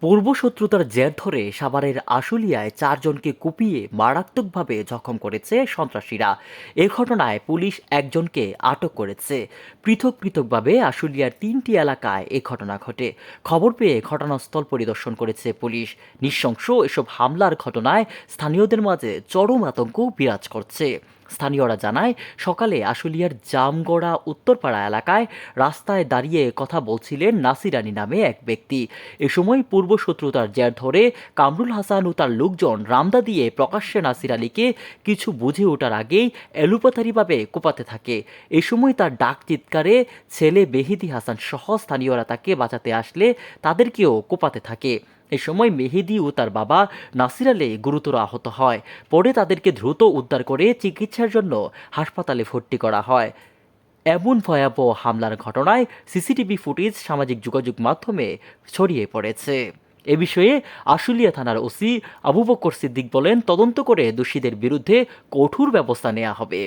পূর্বশত্রুতার জের ধরে সাভারের আশুলিয়ায় ৪ জনকে কুপিয়ে মারাত্মকভাবে জখম করেছে সন্ত্রাসীরা। এ ঘটনায় পুলিশ একজনকে আটক করেছে। পৃথক পৃথকভাবে আশুলিয়ার ৩টি এলাকায় এ ঘটনা ঘটে। খবর পেয়ে ঘটনাস্থল পরিদর্শন করেছে পুলিশ। নৃশংস এসব হামলার ঘটনায় স্থানীয়দের মাঝে চরম আতঙ্ক বিরাজ করছে। স্থানীয়রা জানায়, সকালে আশুলিয়ার জামগড়া উত্তরপাড়া এলাকায় রাস্তায় দাঁড়িয়ে কথা বলছিলেন নাসির আলী নামে এক ব্যক্তি। এ সময় পূর্বশত্রুতার জের ধরে কামরুল হাসান ও তার লোকজন রামদা দিয়ে প্রকাশ্যে নাসির আলীকে কিছু বুঝে ওঠার আগেই এলোপাতারিভাবে কোপাতে থাকে। এ সময় তার ডাক চিৎকারে ছেলে মেহেদী হাসান সহ স্থানীয়রা তাকে বাঁচাতে আসলে তাদেরকেও কোপাতে থাকে। এ সময় মেহেদী ও তার বাবা নাসির আলী গুরুতর আহত হয়। পরে তাদেরকে দ্রুত উদ্ধার করে চিকিৎসার জন্য হাসপাতালে ভর্তি করা হয়। এমন ভয়াবহ হামলার ঘটনায় সিসিটিভি ফুটেজ সামাজিক যোগাযোগ মাধ্যমে ছড়িয়ে পড়েছে। এ বিষয়ে আশুলিয়া থানার ওসি আবু বকর সিদ্দিক বলেন, তদন্ত করে দোষীদের বিরুদ্ধে কঠোর ব্যবস্থা নেওয়া হবে।